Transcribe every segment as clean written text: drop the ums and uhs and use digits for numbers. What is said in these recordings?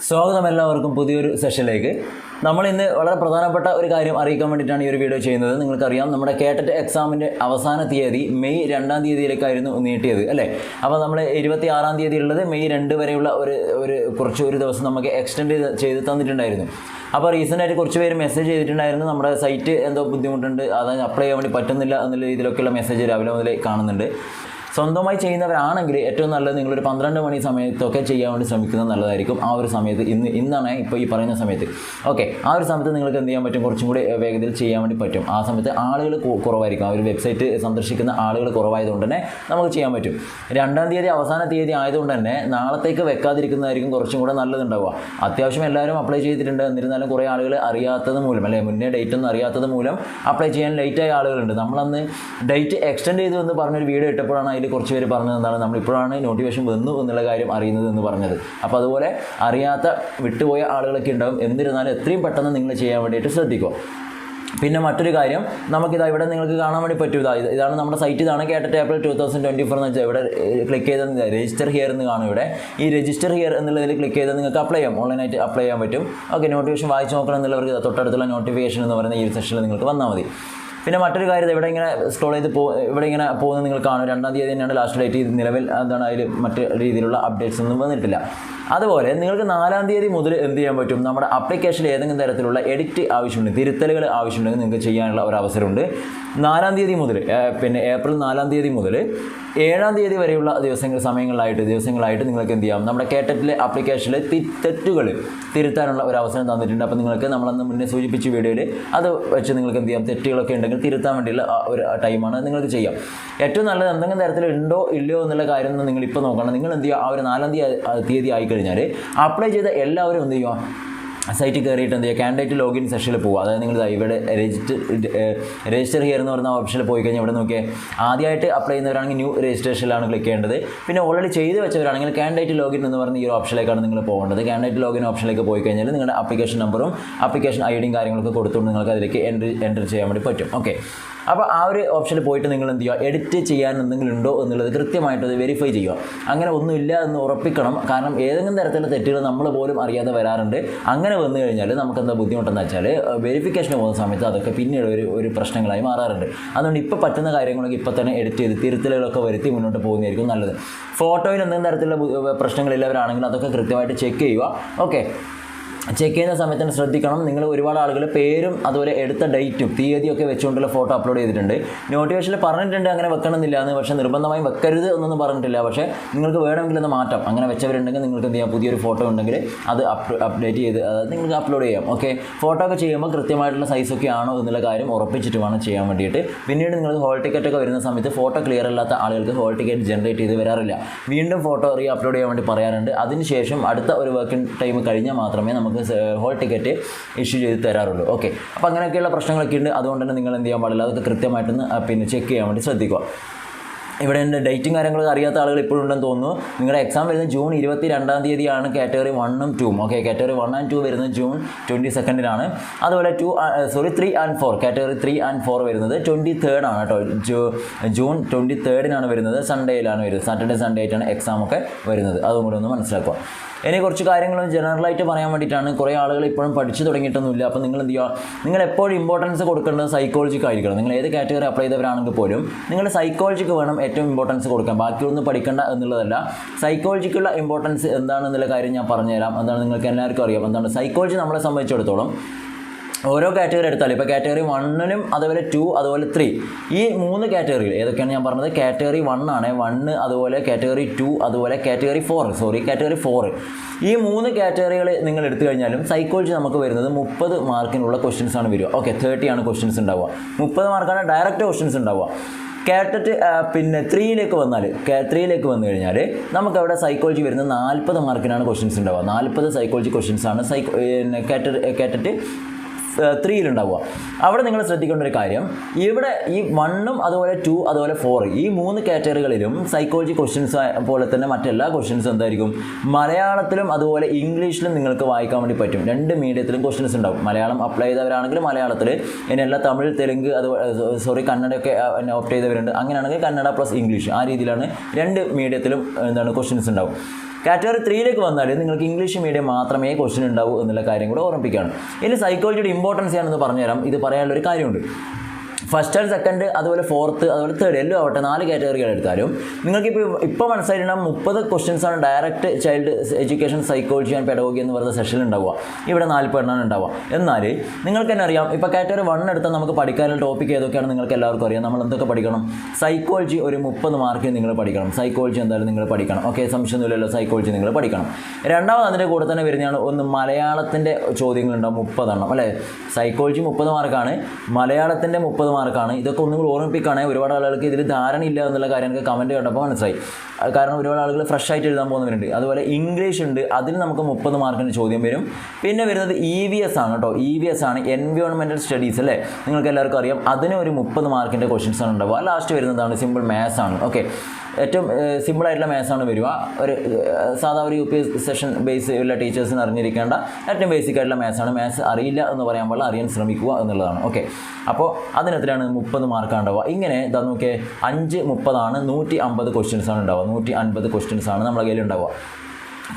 സ്വാഗതം എല്ലാവർക്കും പുതിയൊരു സെഷനിലേക്ക്. നമ്മൾ ഇന്ന് വളരെ പ്രധാനപ്പെട്ട ഒരു കാര്യം അറിയിക്കാൻ വേണ്ടിയിട്ടാണ് ഈ ഒരു വീഡിയോ ചെയ്യുന്നത്. നിങ്ങൾക്കറിയാം, നമ്മുടെ കേട്ടറ്റ് എക്സാമിൻ്റെ അവസാന തീയതി മെയ് 2-ാം തീയതിയിലേക്കായിരുന്നു നീട്ടിയത് അല്ലേ. അപ്പോൾ നമ്മൾ 26-ാം തീയതി ഉള്ളത് മെയ് 2 വരെയുള്ള ഒരു ദിവസം നമുക്ക് എക്സ്റ്റെൻഡ് ചെയ്ത് തന്നിട്ടുണ്ടായിരുന്നു. അപ്പോൾ റീസെൻ്റായിട്ട് കുറച്ച് പേര് മെസ്സേജ് ചെയ്തിട്ടുണ്ടായിരുന്നു, നമ്മുടെ സൈറ്റ് എന്തോ ബുദ്ധിമുട്ടുണ്ട്, അതായത് അപ്ലൈ ചെയ്യാൻ വേണ്ടി പറ്റുന്നില്ല എന്നുള്ള രീതിയിലൊക്കെയുള്ള മെസ്സേജ് രാവിലെ മുതൽ കാണുന്നുണ്ട്. സ്വന്തമായി ചെയ്യുന്നവരാണെങ്കിൽ ഏറ്റവും നല്ലത് നിങ്ങളൊരു 12 മണി സമയത്തൊക്കെ ചെയ്യാൻ വേണ്ടി ശ്രമിക്കുന്നത് നല്ലതായിരിക്കും. ആ ഒരു സമയത്ത് ഇന്നാണ് ഇപ്പോൾ ഈ പറയുന്ന സമയത്ത്. ഓക്കെ, ആ ഒരു സമയത്ത് നിങ്ങൾക്ക് എന്ത് ചെയ്യാൻ പറ്റും, കുറച്ചും കൂടി വേഗത്തിൽ ചെയ്യാൻ വേണ്ടി പറ്റും. ആ സമയത്ത് ആളുകൾ കുറവായിരിക്കും, ആ ഒരു വെബ്സൈറ്റ് സന്ദർശിക്കുന്ന ആളുകൾ കുറവായതുകൊണ്ട് തന്നെ നമുക്ക് ചെയ്യാൻ പറ്റും. 2-ാം തീയതി അവസാന തീയതി ആയതുകൊണ്ട് തന്നെ നാളത്തേക്ക് വെക്കാതിരിക്കുന്നതായിരിക്കും കുറച്ചും കൂടെ നല്ലതുണ്ടാവുക. അത്യാവശ്യം എല്ലാവരും അപ്ലൈ ചെയ്തിട്ടുണ്ട്, എന്നിരുന്നാലും കുറേ ആളുകൾ അറിയാത്തത് മൂലം അല്ലേ, മുന്നേ ഡേറ്റ് ഒന്നും അറിയാത്തത് മൂലം അപ്ലൈ ചെയ്യാൻ ലേറ്റായ ആളുകളുണ്ട്. നമ്മളന്ന് ഡേറ്റ് എക്സ്റ്റെൻഡ് ചെയ്തു എന്ന് പറഞ്ഞൊരു വീഡിയോ ഇട്ടപ്പോഴാണ് കുറച്ച് പേര് പറഞ്ഞത് എന്താണ്, നമ്മളിപ്പോഴാണ് നോട്ടിഫിക്കേഷൻ വന്നു എന്നുള്ള കാര്യം അറിയുന്നത് എന്ന് പറഞ്ഞത്. അപ്പോൾ അതുപോലെ അറിയാത്ത വിട്ടുപോയ ആളുകളൊക്കെ ഉണ്ടാകും. എന്നിരുന്നാലും എത്രയും പെട്ടെന്ന് നിങ്ങൾ ചെയ്യാൻ വേണ്ടിയിട്ട് ശ്രദ്ധിക്കുക. പിന്നെ മറ്റൊരു കാര്യം, നമുക്കിതാ ഇവിടെ നിങ്ങൾക്ക് കാണാൻ വേണ്ടി പറ്റും. ഇതാണ് നമ്മുടെ സൈറ്റ്, ഇതാണ് കേട്ടറ്റ് ഏപ്രിൽ 2024 എന്ന് വെച്ചാൽ ഇവിടെ ക്ലിക്ക് ചെയ്താൽ രജിസ്റ്റർ ഹിയർ എന്ന് കാണും. ഇവിടെ ഈ രജിസ്റ്റർ ഹിയർ എന്നുള്ളതിൽ ക്ലിക്ക് ചെയ്താൽ നിങ്ങൾക്ക് അപ്ലൈ ചെയ്യാം, ഓൺലൈനായിട്ട് അപ്ലൈ ചെയ്യാൻ പറ്റും. ഓക്കെ, നോട്ടിഫിക്കേഷൻ വായിച്ച് നോക്കണം എന്നുള്ളവർക്ക് തൊട്ടടുത്തുള്ള നോട്ടിഫിക്കേഷൻ എന്ന് പറയുന്ന ഈ സെക്ഷനിൽ നിങ്ങൾക്ക് വന്നാൽ മതി. പിന്നെ മറ്റൊരു കാര്യം, ഇവിടെ ഇങ്ങനെ സ്ക്രോൾ ചെയ്ത് ഇവിടെ ഇങ്ങനെ പോകുന്നത് നിങ്ങൾ കാണും. 2-ാം തീയതി തന്നെയാണ് ലാസ്റ്റ് ഡേറ്റ്. നിലവിൽ എന്താണ് അതിൽ മറ്റ് രീതിയിലുള്ള അപ്ഡേറ്റ്സ് ഒന്നും വന്നിട്ടില്ല. അതുപോലെ നിങ്ങൾക്ക് 4-ാം തീയതി മുതൽ എന്ത് ചെയ്യാൻ പറ്റും, നമ്മുടെ ആപ്ലിക്കേഷനിൽ ഏതെങ്കിലും തരത്തിലുള്ള എഡിറ്റ് ആവശ്യമുണ്ട്, തിരുത്തലുകൾ ആവശ്യമുണ്ടെങ്കിൽ നിങ്ങൾക്ക് ചെയ്യാനുള്ള ഒരു അവസരമുണ്ട്. 4-ാം തീയതി മുതൽ പിന്നെ ഏപ്രിൽ 4-ാം തീയതി മുതൽ 7-ാം തീയതി വരെയുള്ള ദിവസങ്ങളായിട്ട് നിങ്ങൾക്ക് എന്ത് ചെയ്യാം, നമ്മുടെ കേട്ടറ്റിലെ ആപ്ലിക്കേഷനിലെ തെറ്റുകൾ തിരുത്താനുള്ള ഒരു അവസരം തന്നിട്ടുണ്ട്. അപ്പോൾ നിങ്ങൾക്ക് നമ്മളന്ന് മുന്നേ സൂചിപ്പിച്ച വീഡിയോയിൽ അത് വെച്ച് നിങ്ങൾക്ക് എന്ത് ചെയ്യാം, തെറ്റുകളൊക്കെ ഉണ്ടെങ്കിൽ തിരുത്താൻ വേണ്ടിയുള്ള ഒരു ടൈമാണ് നിങ്ങൾക്ക് ചെയ്യാം. ഏറ്റവും നല്ലത് എന്തെങ്കിലും തരത്തിൽ ഉണ്ടോ ഇല്ലയോ എന്നുള്ള കാര്യം നിങ്ങൾ ഇപ്പോൾ നോക്കണം. നിങ്ങൾ എന്ത് ചെയ്യുക, ആ ഒരു 4-ാം തീയതി ആയിക്കഴിഞ്ഞാൽ അപ്ലൈ ചെയ്ത എല്ലാവരും എന്ത് ചെയ്യുക, സൈറ്റിൽ കയറിയിട്ട് എന്ത് ചെയ്യുക, കാൻഡിഡേറ്റ് ലോഗിൻ സെക്ഷനിൽ പോകുക. അതായത് നിങ്ങൾ ഇവിടെ രജിസ്റ്റർ ഹിയർ എന്ന് പറയുന്ന ഓപ്ഷനിൽ പോയി കഴിഞ്ഞാൽ ഇവിടെ നോക്കിയാൽ ആദ്യമായിട്ട് അപ്ലൈ ചെയ്യുന്നവരാണെങ്കിൽ ന്യൂ രജിസ്ട്രേഷനിലാണ് ക്ലിക്ക് ചെയ്യേണ്ടത്. പിന്നെ ഓൾറെഡി ചെയ്ത് വെച്ചവരാണെങ്കിൽ കാൻഡിഡേറ്റ് ലോഗിൻ എന്ന് പറയുന്ന ഈ ഒരു ഓപ്ഷനിലേക്കാണ് നിങ്ങൾ പോകേണ്ടത്. കാൻഡിഡേറ്റ് ലോഗിൻ ഓപ്ഷനിലേക്ക് പോയി കഴിഞ്ഞാൽ നിങ്ങളുടെ ആപ്ലിക്കേഷൻ നമ്പറും ആപ്ലിക്കേഷൻ ഐഡിയും കാര്യങ്ങളൊക്കെ കൊടുത്തുകൊണ്ട് നിങ്ങൾക്ക് അതിലേക്ക് എൻട്രി ചെയ്യാൻ വേണ്ടി പറ്റും. ഓക്കെ, അപ്പോൾ ആ ഒരു ഓപ്ഷനിൽ പോയിട്ട് നിങ്ങൾ എന്ത് ചെയ്യുക, എഡിറ്റ് ചെയ്യാൻ എന്തെങ്കിലും ഉണ്ടോ എന്നുള്ളത് കൃത്യമായിട്ട് അത് വെരിഫൈ ചെയ്യുക. അങ്ങനെ ഒന്നുമില്ല എന്ന് ഉറപ്പിക്കണം. കാരണം ഏതെങ്കിലും തരത്തിലുള്ള തെറ്റുകൾ നമ്മൾ പോലും അറിയാതെ വരാറുണ്ട്. അങ്ങനെ വന്നു കഴിഞ്ഞാൽ നമുക്ക് എന്താ ബുദ്ധിമുട്ടെന്ന് വെച്ചാൽ വെരിഫിക്കേഷന് പോകുന്ന സമയത്ത് അതൊക്കെ പിന്നീട് ഒരു പ്രശ്നങ്ങളായി മാറാറുണ്ട്. അതുകൊണ്ട് ഇപ്പോൾ പറ്റുന്ന കാര്യങ്ങളൊക്കെ ഇപ്പോൾ തന്നെ എഡിറ്റ് ചെയ്ത് തിരുത്തലുകളൊക്കെ വരുത്തി മുന്നോട്ട് പോകുന്നതായിരിക്കും നല്ലത്. ഫോട്ടോയിൽ എന്തെങ്കിലും തരത്തിലുള്ള പ്രശ്നങ്ങളില്ലവരാണെങ്കിൽ അതൊക്കെ കൃത്യമായിട്ട് ചെക്ക് ചെയ്യുക. ഓക്കെ, ചെക്ക് ചെയ്യുന്ന സമയത്ത് തന്നെ ശ്രദ്ധിക്കണം. നിങ്ങൾ ഒരുപാട് ആളുകൾ പേരും അതുപോലെ എടുത്ത ഡേറ്റും തീയതിയൊക്കെ വെച്ചുകൊണ്ടുള്ള ഫോട്ടോ അപ്ലോഡ് ചെയ്തിട്ടുണ്ട്. നോട്ടിഫിക്കേഷനിൽ പറഞ്ഞിട്ടുണ്ട് അങ്ങനെ വെക്കണമെന്നില്ല എന്ന്, പക്ഷേ നിർബന്ധമായും വെക്കരുത് എന്നൊന്നും പറഞ്ഞിട്ടില്ല. പക്ഷേ നിങ്ങൾക്ക് വേണമെങ്കിൽ ഒന്ന് മാറ്റാം. അങ്ങനെ വെച്ചവരുണ്ടെങ്കിൽ നിങ്ങൾക്ക് എന്ത് ചെയ്യാം, പുതിയൊരു ഫോട്ടോ ഉണ്ടെങ്കിൽ അത് അപ്ഡേറ്റ് ചെയ്ത് അതായത് നിങ്ങൾക്ക് അപ്ലോഡ് ചെയ്യാം. ഓക്കെ, ഫോട്ടോ ഒക്കെ ചെയ്യുമ്പോൾ കൃത്യമായിട്ടുള്ള സൈസൊക്കെ ആണോ എന്നുള്ള കാര്യം ഉറപ്പിച്ചിട്ട് വേണം ചെയ്യാൻ വേണ്ടിയിട്ട്. പിന്നീട് നിങ്ങൾ ഹോൾ ടിക്കറ്റൊക്കെ വരുന്ന സമയത്ത് ഫോട്ടോ ക്ലിയർ അല്ലാത്ത ആളുകൾക്ക് ഹോൾ ടിക്കറ്റ് ജനറേറ്റ് ചെയ്ത് വരാറില്ല. വീണ്ടും ഫോട്ടോ അപ്ലോഡ് ചെയ്യാൻ വേണ്ടി പറയാറുണ്ട്. അതിനുശേഷം അടുത്ത ഒരു വർക്കിംഗ് ടൈം കഴിഞ്ഞാൽ മാത്രമേ നമുക്ക് ഹോൾ ടിക്കറ്റ് ഇഷ്യൂ ചെയ്ത് തരാറുള്ളൂ. ഓക്കെ, അപ്പോൾ അങ്ങനെയൊക്കെയുള്ള പ്രശ്നങ്ങളൊക്കെ ഉണ്ട്. അതുകൊണ്ട് തന്നെ നിങ്ങൾ എന്ത് ചെയ്യാൻ പാടില്ല, അതൊക്കെ കൃത്യമായിട്ടൊന്ന് പിന്നെ ചെക്ക് ചെയ്യാൻ വേണ്ടി ശ്രദ്ധിക്കുക. ഇവിടെ എൻ്റെ ഡേറ്റും കാര്യങ്ങളൊക്കെ അറിയാത്ത ആളുകൾ ഇപ്പോഴുണ്ടെന്ന് തോന്നുന്നു. നിങ്ങളുടെ എക്സാം വരുന്നത് ജൂൺ 22-ാം തീയതിയാണ് കാറ്റഗറി 1 ഉം 2 ഉം. ഓക്കെ, കാറ്റഗറി 1 and 2 വരുന്നത് ജൂൺ 22nd അതുപോലെ 3 and 4 കാറ്റഗറി 3 and 4 വരുന്നത് 23rd ആണ് കേട്ടോ. ജൂൺ 23rd വരുന്നത്, സൺഡേയിലാണ് വരുന്നത്. സാറ്റർഡേ സൺഡേ ആയിട്ടാണ് എക്സാം ഒക്കെ വരുന്നത്. അതും കൂടെ ഒന്ന് മനസ്സിലാക്കുക. ഇനി കുറച്ച് കാര്യങ്ങൾ ജനറലായിട്ട് പറയാൻ വേണ്ടിയിട്ടാണ്. കുറേ ആളുകൾ ഇപ്പോഴും പഠിച്ചു തുടങ്ങിയിട്ടൊന്നുമില്ല. അപ്പോൾ നിങ്ങൾ എന്ത് ചെയ്യുക, നിങ്ങൾ എപ്പോഴും ഇമ്പോർട്ടൻസ് കൊടുക്കേണ്ടത് സൈക്കോളജിക്ക് ആയിരിക്കണം. നിങ്ങൾ ഏത് കാറ്റഗറി അപ്ലൈ ചെയ്തവരാണെങ്കിൽ പോലും നിങ്ങൾ സൈക്കോളജിക്ക് വേണം ഏറ്റവും ഇമ്പോർട്ടൻസ് കൊടുക്കാൻ. ബാക്കിയൊന്നും പഠിക്കേണ്ട എന്നുള്ളതല്ല. സൈക്കോളജിക്കുള്ള ഇമ്പോർട്ടൻസ് എന്താണെന്നുള്ള കാര്യം ഞാൻ പറഞ്ഞുതരാം. എന്താണ് നിങ്ങൾക്ക് എല്ലാവർക്കും അറിയാം. എന്താണ് സൈക്കോളജി നമ്മളെ സംബന്ധിച്ചിടത്തോളം ഓരോ കാറ്റഗറി എടുത്താലും ഇപ്പോൾ കാറ്റഗറി 1 അതുപോലെ 2 അതുപോലെ 3 ഈ 3 കാറ്റഗറികൾ ഏതൊക്കെയാണ് ഞാൻ പറഞ്ഞത്, കാറ്റഗറി 1 ആണ്, 1 അതുപോലെ കാറ്റഗറി 2 അതുപോലെ കാറ്റഗറി 4 ഈ 3 കാറ്റഗറികൾ നിങ്ങൾ എടുത്തു കഴിഞ്ഞാലും സൈക്കോളജി നമുക്ക് വരുന്നത് 30 മാർക്കിനുള്ള ക്വസ്റ്റ്യൻസ് ആണ് വരിക. ഓക്കെ, 30 ആണ് ക്വസ്റ്റ്യൻസ് ഉണ്ടാവുക. 30 മാർക്കാണ് ഡയറക്റ്റ് ക്വസ്റ്റ്യൻസ് ഉണ്ടാവുക. കാറ്ററ്റ് പിന്നെ 3ലേക്ക് വന്നു കഴിഞ്ഞാൽ നമുക്കവിടെ സൈക്കോളജി വരുന്നത് 40 മാർക്കിനാണ് ക്വസ്റ്റ്യൻസ് ഉണ്ടാവുക. 40 സൈക്കോളജി ക്വസ്റ്റ്യൻസ് ആണ് കാറ്ററ്റ് 3 അവിടെ നിങ്ങൾ ശ്രദ്ധിക്കേണ്ട ഒരു കാര്യം, ഇവിടെ ഈ 1 അതുപോലെ 2 അതുപോലെ 4 ഈ 3 കാറ്റഗറികളിലും സൈക്കോളജി ക്വസ്റ്റ്യൻസ് പോലെ തന്നെ മറ്റെല്ലാ ക്വസ്റ്റ്യൻസും എന്തായിരിക്കും, മലയാളത്തിലും അതുപോലെ ഇംഗ്ലീഷിലും നിങ്ങൾക്ക് വായിക്കാൻ വേണ്ടി പറ്റും. 2 മീഡിയത്തിലും ക്വസ്റ്റ്യൻസ് ഉണ്ടാവും. മലയാളം അപ്ലൈ ചെയ്തവരാണെങ്കിൽ മലയാളത്തിൽ, ഇനിയല്ല തമിഴ്, തെലുങ്ക് അതുപോലെ കന്നഡയൊക്കെ ഓപ്റ്റ് ചെയ്തവരുണ്ട്. അങ്ങനെയാണെങ്കിൽ കന്നഡ പ്ലസ് ഇംഗ്ലീഷ്, ആ രീതിയിലാണ് 2 മീഡിയത്തിലും ക്വസ്റ്റ്യൻസ് ഉണ്ടാവും. കാറ്റഗറി 3ലേക്ക് വന്നാൽ നിങ്ങൾക്ക് ഇംഗ്ലീഷ് മീഡിയം മാത്രമേ ക്വസ്റ്റ്യൻ ഉണ്ടാവൂ എന്നുള്ള കാര്യം കൂടെ ഓർമ്മിപ്പിക്കുകയാണ്. ഇനി സൈക്കോളജിയുടെ ഇമ്പോർട്ടൻസ് ഞാനൊന്ന് പറഞ്ഞുതരാം. ഇത് പറയാനുള്ളൊരു കാര്യമുണ്ട്. ഫസ്റ്റ് ആൻഡ് സെക്കൻഡ്, അതുപോലെ ഫോർത്ത്, അതുപോലെ തേർഡ്, എല്ലാം ആവട്ടെ 4 കാറ്റഗറികൾ എടുത്താലും നിങ്ങൾക്കിപ്പോൾ മനസ്സിലായിട്ടുണ്ടാകും 30 ക്വസ്റ്റ്യൻസാണ് direct child education psychology and pedagogy എന്ന് പറയുന്ന സെഷനിൽ ഉണ്ടാവുക. ഇവിടെ 40 എണ്ണമാണ് ഉണ്ടാവുക. എന്നാൽ നിങ്ങൾക്ക് തന്നെ അറിയാം, ഇപ്പോൾ കാറ്റഗറി 1 എടുത്താൽ നമുക്ക് പഠിക്കാനുള്ള ടോപ്പിക് ഏതൊക്കെയാണ് നിങ്ങൾക്ക് എല്ലാവർക്കും അറിയാം. നമ്മൾ എന്തൊക്കെ പഠിക്കണം? സൈക്കോളജി ഒരു 30 മാർക്കിന് നിങ്ങൾ പഠിക്കണം. സൈക്കോളജി എന്തായാലും നിങ്ങൾ പഠിക്കണം. ഓക്കെ, സംശയമൊന്നുമില്ലല്ലോ, സൈക്കോളജി നിങ്ങൾ പഠിക്കണം. രണ്ടാമത് അതിൻ്റെ കൂടെ തന്നെ വരുന്നതാണ് ഒന്ന് മലയാളത്തിൻ്റെ ചോദ്യങ്ങളുണ്ടാവും 30 എണ്ണം അല്ലേ. സൈക്കോളജി 30 മാർക്കാണ്, മലയാളത്തിൻ്റെ 30 മാർക്കാണ്. ഇതൊക്കെ ഒന്നും കൂടി ഓർമ്മിപ്പിക്കുകയാണെങ്കിൽ ഒരുപാട് ആളുകൾക്ക് ഇതിൽ ധാരണയില്ല എന്നുള്ള കാര്യം എനിക്ക് കമൻറ്റ് കണ്ടപ്പോൾ മനസ്സിലായി. കാരണം ഒരുപാട് ആളുകൾ ഫ്രഷ് ആയിട്ട് എഴുതാൻ പോകുന്നവരുണ്ട്. അതുപോലെ ഇംഗ്ലീഷ് ഉണ്ട്, അതിന് നമുക്ക് 30 മാർക്കിൻ്റെ ചോദ്യം വരും. പിന്നെ വരുന്നത് EVS ആണ് കേട്ടോ. EVS ആണ് എൻവയോൺമെൻറ്റൽ സ്റ്റഡീസ് അല്ലേ, നിങ്ങൾക്ക് എല്ലാവർക്കും അറിയാം. അതിന് ഒരു 30 മാർക്കിൻ്റെ ക്വസ്റ്റ്യൻസ് ആണ് ഉണ്ടാവുക. ലാസ്റ്റ് വരുന്നതാണ് സിമ്പിൾ മാത്സ് ആണ്. ഓക്കെ, ഏറ്റവും സിമ്പിളായിട്ടുള്ള മാത്സാണ് വരിക. ഒരു സാധാ ഒരു UPS സെഷൻ ബേസ് ഉള്ള ടീച്ചേഴ്സിന് അറിഞ്ഞിരിക്കേണ്ട ഏറ്റവും ബേസിക് ആയിട്ടുള്ള മാത്സാണ്. മാത്സ് അറിയില്ല എന്ന് പറയാൻ പാടില്ല, അറിയാൻ ശ്രമിക്കുക എന്നുള്ളതാണ്. ഓക്കെ, അപ്പോൾ അതിനെത്രയാണ് 30 മാർക്കാണ് ഉണ്ടാവുക. ഇങ്ങനെ ഇതാ നോക്കിയേ, 5 30 150 ക്വസ്റ്റ്യൻസ് ആണ് ഉണ്ടാവുക. 150 ക്വസ്റ്റ്യൻസ് ആണ് നമ്മുടെ കയ്യിൽ ഉണ്ടാവുക.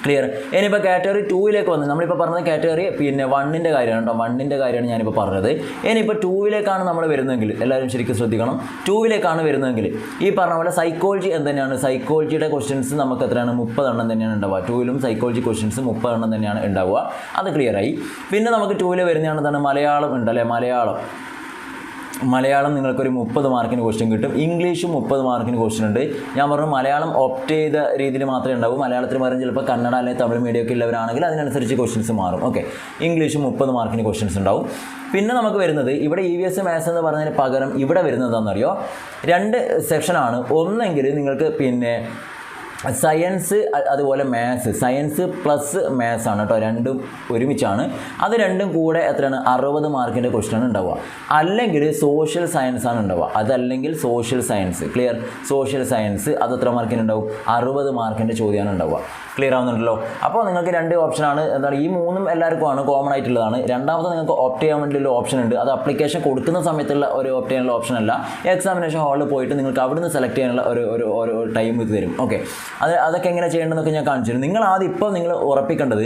ക്ലിയർ? ഇനിയിപ്പോൾ കാറ്റഗറി 2ലേക്ക് വന്ന് നമ്മളിപ്പോൾ പറഞ്ഞത് കാറ്റഗറി പിന്നെ 1ൻ്റെ കാര്യമാണ് കേട്ടോ. 1ൻ്റെ കാര്യമാണ് ഞാനിപ്പോൾ പറഞ്ഞത്. ഇനിയിപ്പോൾ 2ലേക്കാണ് നമ്മൾ വരുന്നതെങ്കിൽ എല്ലാവരും ശരിക്കും ശ്രദ്ധിക്കണം. 2ലേക്കാണ് വരുന്നതെങ്കിൽ ഈ പറഞ്ഞ പോലെ സൈക്കോളജി എന്തുതന്നെയാണ്, സൈക്കോളജിയുടെ ക്വസ്റ്റ്യൻസ് നമുക്ക് എത്രയാണ് 30 എണ്ണം തന്നെയാണ് ഉണ്ടാവുക. 2ലും സൈക്കോളജി ക്വസ്റ്റ്യൻസ് 30 എണ്ണം തന്നെയാണ് ഉണ്ടാവുക. അത് ക്ലിയറായി. പിന്നെ നമുക്ക് 2ൽ വരുന്നതാണ് എന്താണ്, മലയാളം ഉണ്ടല്ലേ. മലയാളം നിങ്ങൾക്കൊരു 30 മാർക്കിന് ക്വസ്റ്റ്യൻ കിട്ടും. ഇംഗ്ലീഷും 30 മാർക്കിന് ക്വസ്റ്റ്യൻ ഉണ്ട്. ഞാൻ പറഞ്ഞു മലയാളം ഓപ്റ്റ് ചെയ്ത രീതിയിൽ മാത്രമേ ഉണ്ടാവൂ. മലയാളത്തിൽ പകരം ചിലപ്പോൾ കന്നഡ അല്ലെങ്കിൽ തമിഴ് മീഡിയം ഒക്കെ ഉള്ളവരാണെങ്കിൽ അതിനനുസരിച്ച് ക്വസ്റ്റ്യൻസ് മാറും. ഓക്കെ, ഇംഗ്ലീഷും 30 മാർക്കിന് ക്വസ്റ്റ്യൻസ് ഉണ്ടാവും. പിന്നെ നമുക്ക് വരുന്നത് ഇവിടെ EVS മാത്സ് എന്ന് പറഞ്ഞതിന് പകരം ഇവിടെ വരുന്നത് എന്താണെന്നറിയോ, 2 സെക്ഷനാണ്. ഒന്നെങ്കിൽ നിങ്ങൾക്ക് പിന്നെ സയൻസ് അതുപോലെ മാത്സ്, സയൻസ് പ്ലസ് മാത്സ് ആണ് കേട്ടോ. രണ്ടും ഒരുമിച്ചാണ്. അത് രണ്ടും കൂടെ എത്രയാണ് 60 മാർക്കിൻ്റെ ക്വസ്റ്റ്യൻ ഉണ്ടാവുക. അല്ലെങ്കിൽ സോഷ്യൽ സയൻസ് ആണ് ഉണ്ടാവുക. അതല്ലെങ്കിൽ social science. Clear? Social science അത് എത്ര മാർക്കിന് ഉണ്ടാവും? 60 മാർക്കിൻ്റെ ചോദ്യമാണ് ഉണ്ടാവുക. ക്ലിയർ ആവുന്നുണ്ടല്ലോ? അപ്പോൾ നിങ്ങൾക്ക് 2 ഓപ്ഷനാണ്. എന്താണ്, ഈ 3ഉം എല്ലാവർക്കും ആണ് കോമൺ ആയിട്ടുള്ളതാണ്. രണ്ടാമത് നിങ്ങൾക്ക് ഓപ്റ്റ് ചെയ്യാൻ വേണ്ടിയുള്ള ഓപ്ഷൻ ഉണ്ട്. അത് അപ്ലിക്കേഷൻ കൊടുക്കുന്ന സമയത്തുള്ള ഒരു ഓപ്റ്റ് ചെയ്യാനുള്ള ഓപ്ഷൻ അല്ല. എക്സാമിനേഷൻ ഹാളിൽ പോയിട്ട് നിങ്ങൾക്ക് അവിടുന്ന് സെലക്ട് ചെയ്യാനുള്ള ഒരു ടൈം ഇത് തരും. ഓക്കെ, അതൊക്കെ എങ്ങനെ ചെയ്യേണ്ടതെന്നൊക്കെ ഞാൻ കാണിച്ചു തരും. നിങ്ങൾ ആദ്യം ഇപ്പോൾ നിങ്ങൾ ഉറപ്പിക്കേണ്ടത്,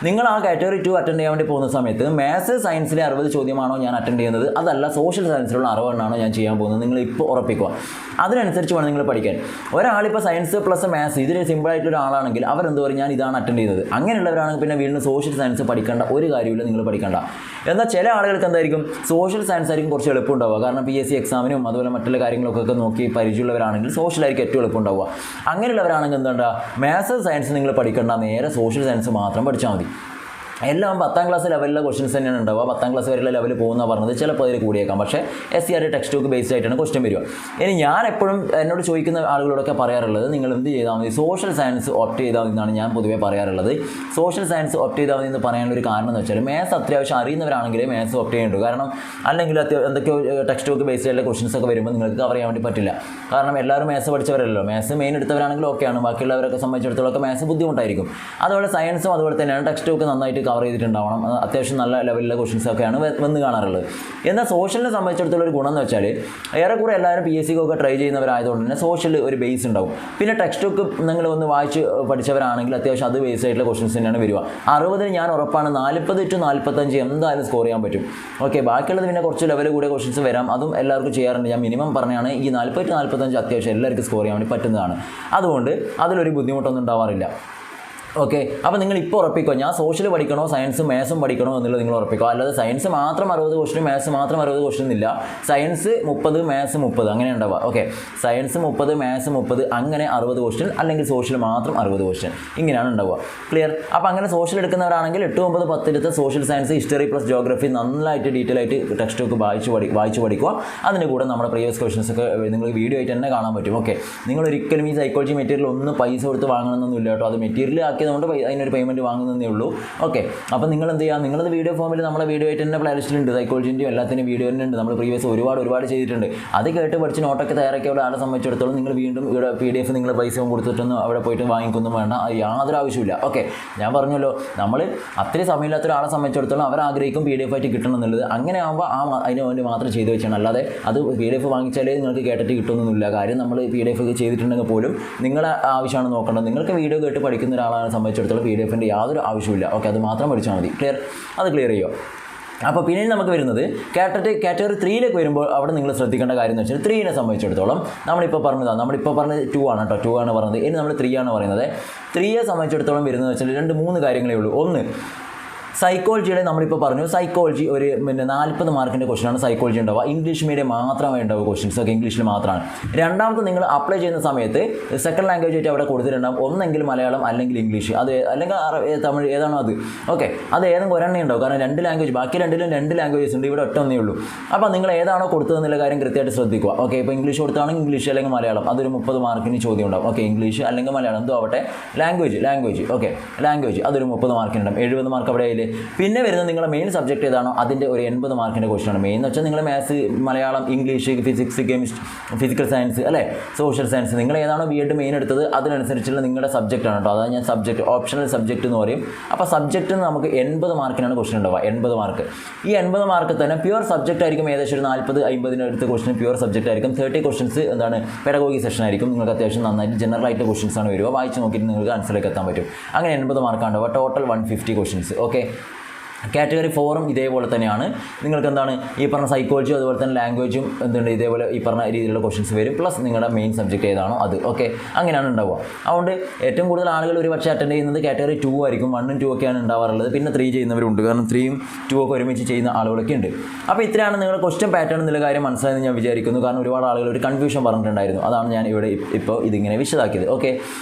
നിങ്ങൾ ആ കാറ്റഗറി 2 അറ്റൻഡ് ചെയ്യാൻ വേണ്ടി പോകുന്ന സമയത്ത് മാത്സ് സയൻസിലെ 60 ചോദ്യമാണോ ഞാൻ അറ്റൻഡ് ചെയ്യുന്നത്, അതല്ല സോഷ്യൽ സയൻസിലുള്ള 60 എണ്ണമാണോ ഞാൻ ചെയ്യാൻ പോകുന്നത്, നിങ്ങൾ ഇപ്പോൾ ഉറപ്പിക്കുക. അതിനനുസരിച്ച് വേണം നിങ്ങൾ പഠിക്കാൻ. ഒരാളിപ്പോൾ സയൻസ് പ്ലസ് മാത്സ് ഇതിൽ സിമ്പിളായിട്ടുള്ള ഒരാളാണെങ്കിൽ അവരെന്ത് പറയും, ഞാൻ ഇതാണ് അറ്റൻഡ് ചെയ്തത്. അങ്ങനെയുള്ളവരാണെങ്കിൽ പിന്നെ വീണ്ടും സോഷ്യൽ സയൻസ് പഠിക്കേണ്ട ഒരു കാര്യമില്ല, നിങ്ങൾ പഠിക്കേണ്ട. എന്നാൽ ചില ആളുകൾക്ക് എന്തായിരിക്കും, സോഷ്യൽ സയൻസ് ആയിരിക്കും കുറച്ച് എളുപ്പമുണ്ടാവുക. കാരണം PSC എക്സാമിനും അതുപോലെ മറ്റുള്ള കാര്യങ്ങളൊക്കെ നോക്കി പരിചയമുള്ളവരാണെങ്കിൽ സോഷ്യലായിരിക്കും ഏറ്റവും എളുപ്പമുണ്ടാവുക. അങ്ങനെയുള്ളവരാണെങ്കിൽ എന്താ, മാത്സ് സയൻസ് നിങ്ങൾ പഠിക്കേണ്ട, നേരെ സോഷ്യൽ സയൻസ് മാത്രം പഠിച്ചാൽ മതി. എല്ലാം 10ാം ക്ലാസ് ലെവലിലെ ക്വസ്റ്റ്യൻസ് തന്നെയാണ് ഉണ്ടാവുക. 10ാം ക്ലാസ് വരെയുള്ള ലെവലിൽ പോകുന്ന പറഞ്ഞത് ചിലപ്പോൾ അതിൽ കൂടിയേക്കാം. പക്ഷേ SCRT ടെക്സ്റ്റ് ബുക്ക് ബേസ്ഡ് ആയിട്ടാണ് ക്വസ്റ്റ്യൻ വരിക. ഇനി ഞാൻ എപ്പോഴും എന്നോട് ചോദിക്കുന്ന ആളുകളോടൊക്കെ പറയാറുള്ളത്, നിങ്ങൾ എന്ത് ചെയ്താൽ മതി, സോഷ്യൽ സയൻസ് ഓപ്റ്റ് ചെയ്താൽ മതി എന്നാണ് ഞാൻ പൊതുവേ പറയാറുള്ളത്. സോഷ്യൽ സയൻസ് ഓപ്റ്റ് ചെയ്താൽ മതി എന്ന് പറയാനുള്ളൊരു കാരണം എന്ന് വെച്ചാൽ, മാത്സ് അത്യാവശ്യം അറിയുന്നവരാണെങ്കിലേ മാത്സ് ഓപ്റ്റ് ചെയ്യേണ്ടൂ. കാരണം അല്ലെങ്കിൽ എന്തൊക്കെയോ ടെക്സ്റ്റ് ബുക്ക് ബേസ്ഡ് ആയിട്ടുള്ള ക്വസ്റ്റ്യൻസ് ഒക്കെ വരുമ്പോൾ നിങ്ങൾക്ക് കവർ ചെയ്യാൻ വേണ്ടി പറ്റില്ല. കാരണം എല്ലാവരും മാത്സ് പഠിച്ചവരല്ലോ. മാത്സ് മെയിൻ എടുത്തവരാണെങ്കിൽ ഓക്കെയാണ്. ബാക്കിയുള്ളവരൊക്കെ സംബന്ധിച്ചിടത്തോളം മാത്സ് ബുദ്ധിമുട്ടായിരിക്കും. അതുപോലെ സയൻസും അതുപോലെ തന്നെയാണ്. ടെക്സ്റ്റ് ബുക്ക് നന്നായിട്ട് കവർ ചെയ്തിട്ടുണ്ടാവണം. അത്യാവശ്യം നല്ല ലെവലിലെ ക്വസ്റ്റ്യൻസ് ഒക്കെയാണ് വന്ന് കാണാറുള്ളത്. എന്നാൽ സോഷ്യലിനെ സംബന്ധിച്ചിടത്തോളം ഒരു ഗുണം എന്ന് വെച്ചാൽ, ഏറെക്കുറെ എല്ലാവരും PSC ഒക്കെ ട്രൈ ചെയ്യുന്നവരായതുകൊണ്ട് തന്നെ സോഷ്യൽ ഒരു ബേസ് ഉണ്ടാവും. പിന്നെ ടെക്സ്റ്റ് ബുക്ക് നിങ്ങൾ ഒന്ന് വായിച്ച് പഠിച്ചവരാണെങ്കിൽ അത്യാവശ്യം അത് ബേസ് ആയിട്ടുള്ള ക്വസ്റ്റ്യൻസ് തന്നെയാണ് വരിക. 60 ഞാൻ ഉറപ്പാണ് 40 to 45 എന്തായാലും സ്കോർ ചെയ്യാൻ പറ്റും. ഓക്കെ, ബാക്കിയുള്ളത് പിന്നെ കുറച്ച് ലെവൽ കൂടെ ക്വസ്റ്റ്യൻസ് വരാം. അതും എല്ലാവർക്കും ചെയ്യാറുണ്ട്. ഞാൻ മിനിമം പറഞ്ഞാണ്, ഈ 40 to 45 അത്യാവശ്യം എല്ലാവർക്കും സ്കോർ ചെയ്യാൻ വേണ്ടി പറ്റുന്നതാണ്. അതുകൊണ്ട് അതിലൊരു ബുദ്ധിമുട്ടൊന്നും ഉണ്ടാവാറില്ല. ഓക്കെ, അപ്പോൾ നിങ്ങൾ ഇപ്പോൾ ഉറപ്പിക്കുക, ഞാൻ സോഷ്യൽ പഠിക്കണോ സയൻസും മാത്സും പഠിക്കണോ എന്നുള്ളത് നിങ്ങൾ ഉറപ്പിക്കുക. അല്ലാതെ സയൻസ് മാത്രം 60 ക്വസ്റ്റ്യൻ, മാത്സ് മാത്രം 60 ക്വസ്റ്റ്യൻ ഇല്ല. സയൻസ് 30 മാത്സ് 30 അങ്ങനെ ഉണ്ടാവുക. ഓക്കെ, സയൻസ് 30 മാത്സ് 30 അങ്ങനെ 60 ക്വസ്റ്റ്യൻ, അല്ലെങ്കിൽ സോഷ്യൽ മാത്രം 60 ക്വസ്റ്റ്യൻ, ഇങ്ങനെയാണ് ഉണ്ടാവുക. ക്ലിയർ? അപ്പോൾ അങ്ങനെ സോഷ്യൽ എടുക്കുന്നവരാണെങ്കിൽ 8, 9, 10 എടുത്ത് social science, history plus geography നന്നായിട്ട് ഡീറ്റെയിൽ ആയിട്ട് ടെക്സ്റ്റ് ബുക്ക് വായിച്ച് പഠിക്കുക. അതിന് കൂടെ നമ്മുടെ പ്രീവിയസ് ക്വസ്റ്റ്യൻസ് ഒക്കെ നിങ്ങൾ വീഡിയോ ആയിട്ട് തന്നെ കാണാൻ പറ്റും. ഓക്കെ, നിങ്ങൾ ഒരിക്കലും ഈ സൈക്കോളജി മെറ്റീരിയൽ ഒന്നും പൈസ കൊടുത്ത് വാങ്ങണമെന്നൊന്നുമില്ല കേട്ടോ. അത് മെറ്റീരിയൽ ആക്കിയതുകൊണ്ട് അതിനൊരു പേയ്മെൻറ്റ് വാങ്ങുന്നതേ ഉള്ളൂ. ഓക്കെ, അപ്പോൾ നിങ്ങൾ എന്ത് ചെയ്യുക, നിങ്ങളത് വീഡിയോ ഫോമിൽ നമ്മളെ വീഡിയോ ആയിട്ട് തന്നെ പ്ലേലിസ്റ്റിലുണ്ട്. സൈക്കോളജിൻ്റെയും എല്ലാത്തിനും വീഡിയോ തന്നെ ഉണ്ട്. നമ്മൾ പ്രീവിയസ് ഒരുപാട് ചെയ്തിട്ടുണ്ട്. അത് കേട്ട് പഠിച്ച് നോട്ടൊക്കെ തയ്യാറാക്കിയുള്ള ആളെ സംബന്ധിച്ചിടത്തോളം നിങ്ങൾ വീണ്ടും ഇവിടെ PDF നിങ്ങൾ പൈസ കൊടുത്തിട്ടൊന്നും അവിടെ പോയിട്ട് വാങ്ങിക്കൊന്നും വേണ്ട, യാതൊരു ആവശ്യമില്ല. ഓക്കെ, ഞാൻ പറഞ്ഞല്ലോ, നമ്മൾ അത്രയും സമയമില്ലാത്ത ഒരാളെ സംബന്ധിച്ചിടത്തോളം അവർ ആഗ്രഹിക്കും PDF ആയിട്ട് കിട്ടണം എന്നുള്ളത്. അങ്ങനെ ആകുമ്പോൾ അതിന് വേണ്ടി മാത്രം ചെയ്ത് വെച്ചാണ്. അല്ലാതെ അത് PDF വാങ്ങിച്ചാലേ നിങ്ങൾക്ക് കേട്ടിട്ട് കിട്ടുന്നൊന്നുമില്ല. കാര്യം നമ്മൾ PDF ചെയ്തിട്ടുണ്ടെങ്കിൽ പോലും നിങ്ങളുടെ ആവശ്യമാണ് നോക്കേണ്ടത്. നിങ്ങൾക്ക് വീഡിയോ കേട്ട് പഠിക്കുന്ന ഒരാളാണ് ആളെ സംബന്ധിച്ചിടത്തോളം PDF-ൻ്റെ യാതൊരു ആവശ്യമില്ല. ഓക്കെ, അത് മാത്രം പഠിച്ചാൽ മതി. അത് ക്ലിയർ ചെയ്യുമോ? അപ്പോൾ പിന്നെ നമുക്ക് വരുന്നത് കാറ്റഗറി 3ലേക്ക് വരുമ്പോൾ അവിടെ നിങ്ങൾ ശ്രദ്ധിക്കേണ്ട കാര്യം എന്ന് വെച്ചാൽ 3നെ സംബന്ധിച്ചിടത്തോളം നമ്മളിപ്പോൾ പറഞ്ഞത് 2 ആണ് കേട്ടോ, 2 ആണ് പറഞ്ഞത്. ഇനി നമ്മൾ 3 ആണ് പറയുന്നത്. 3യെ സംബന്ധിച്ചിടത്തോളം വരുന്നത് വെച്ചാൽ 2-3 കാര്യങ്ങളേ ഉള്ളൂ. ഒന്ന്, സൈക്കോളജിയുടെ നമ്മളിപ്പോൾ പറഞ്ഞു, സൈക്കോളജി ഒരു 40 മാർക്കിൻ്റെ ക്വസ്റ്റനാണ് സൈക്കോളജി ഉണ്ടാവുക. ഇംഗ്ലീഷ് മീഡിയം മാത്രമേ ഉണ്ടാവുക, ക്വസ്റ്റൻസ് ഒക്കെ ഇംഗ്ലീഷിൽ മാത്രമാണ്. രണ്ടാമത് നിങ്ങൾ അപ്ലൈ ചെയ്യുന്ന സമയത്ത് സെക്കൻഡ് ലാംഗ്വേജ് ആയിട്ട് അവിടെ കൊടുത്തിട്ടുണ്ടാവും, ഒന്നെങ്കിൽ മലയാളം അല്ലെങ്കിൽ ഇംഗ്ലീഷ്, അത് അല്ലെങ്കിൽ തമിഴ്, ഏതാണോ അത്. ഓക്കെ, അത് ഏതെങ്കിലും ഒരെണ്ണേ ഉണ്ടാവും. കാരണം 2 ലാംഗ്വേജ്, ബാക്കി 2 ലാംഗ്വേജസ് ഉണ്ട്, ഇവിടെ ഒറ്റ ഒന്നേ ഉള്ളൂ. അപ്പോൾ നിങ്ങൾ ഏതാണോ കൊടുത്തതെന്നുള്ള കാര്യം കൃത്യമായിട്ട് ശ്രദ്ധിക്കുക. ഓക്കെ, ഇപ്പോൾ ഇംഗ്ലീഷ് കൊടുത്താണെങ്കിൽ ഇംഗ്ലീഷ് അല്ലെങ്കിൽ മലയാളം, അതൊരു 30 മാർക്കിന് ചോദ്യം ഉണ്ടാവും. ഓക്കെ, ഇംഗ്ലീഷ് അല്ലെങ്കിൽ മലയാളം എന്തോ ആവട്ടെ, ലാംഗ്വേജ് ഓക്കെ, ലാംഗ്വേജ് അതൊരു 30 മാർക്കിന് ഉണ്ടാവും. 70 മാർക്ക് അവിടെ ആയില്ലേ. പിന്നെ വരുന്നത് നിങ്ങളുടെ മെയിൻ സബ്ജക്റ്റ് ഏതാണോ അതിൻ്റെ ഒരു 80 മാർക്കിൻ്റെ ക്വസ്റ്റനാണ്. മെയിൻ എന്ന് വെച്ചാൽ നിങ്ങൾ maths, Malayalam, English, physics, chemistry, physical science അല്ലേ, സോഷ്യൽ സയൻസ്, നിങ്ങൾ ഏതാണോ B.Ed മെയിൻ എടുത്തത് അതിനനുസരിച്ചുള്ള നിങ്ങളുടെ സബ്ജക്റ്റാണ് കേട്ടോ. അതാണ് ഞാൻ സബ്ജക്റ്റ്, ഓപ്ഷണൽ സബ്ജക്റ്റ് എന്ന് പറയും. അപ്പോൾ സബ്ജക്റ്റിന് നമുക്ക് 80 മാർക്കിനാണ് ക്വസ്റ്റൻ ഉണ്ടാവുക. 80 മാർക്ക്. ഈ 80 മാർക്ക് തന്നെ പ്യുവർ സബ്ജക്റ്റ് ആയിരിക്കും. ഏകദേശം ഒരു 40-50 അടുത്ത് ക്വസ്റ്റൻ പ്യുവർ സബ്ജക്റ്റ് ആയിരിക്കും. 30 ക്വസ്റ്റൻസ് എന്താണ്, പെഡഗോഗി സെഷൻ ആയിരിക്കും. നിങ്ങൾക്ക് അത്യാവശ്യം നന്നായിട്ട് ജനറൽ ആയിട്ട് ക്വസ്റ്റൻസ് ആണ് വരിക. വായിച്ച് നോക്കിയിട്ട് നിങ്ങൾക്ക് ആൻസറിലേക്ക് എത്താൻ പറ്റും. അങ്ങനെ 80 മാർക്കാണ് ഉണ്ടാവുക. Total 150 questions. ഓക്കെ, കാറ്റഗറി 4 ഇതേപോലെ തന്നെയാണ്. നിങ്ങൾക്ക് എന്താണ് ഈ പറഞ്ഞ സൈക്കോളജിയും അതുപോലെ തന്നെ ലാംഗ്വേജും എന്തുണ്ട് ഇതേപോലെ ഈ പറഞ്ഞ രീതിയിലുള്ള ക്വസ്റ്റൻസ് വരും. പ്ലസ് നിങ്ങളുടെ മെയിൻ സബ്ജക്റ്റ് ഏതാണോ അത്. ഓക്കെ, അങ്ങനെയാണ് ഉണ്ടാവുക. അതുകൊണ്ട് ഏറ്റവും കൂടുതൽ ആളുകൾ ഒരു പക്ഷേ അറ്റൻഡ് ചെയ്യുന്നത് കാറ്റഗറി 2 ആയിരിക്കും. 1ഉം 2 ഒക്കെയാണ് ഉണ്ടാവാറുള്ളത്. പിന്നെ 3 ചെയ്യുന്നവരുണ്ട്. കാരണം 3ഉം 2 ഒക്കെ ഒരുമിച്ച് ചെയ്യുന്ന ആളുകളൊക്കെ ഉണ്ട്. അപ്പോൾ ഇത്രയാണ് നിങ്ങളുടെ ക്വസ്റ്റ്യൻ പാറ്റേൺ എന്നുള്ള കാര്യം മനസ്സിലായെന്ന് ഞാൻ വിചാരിക്കുന്നു. കാരണം ഒരുപാട് ആളുകൾ ഒരു കൺഫ്യൂഷൻ പറഞ്ഞിട്ടുണ്ടായിരുന്നു. അതാണ് ഞാൻ ഇവിടെ ഇപ്പോൾ ഇതിങ്ങനെ വിശദാക്കിയത്. ഓക്കെ,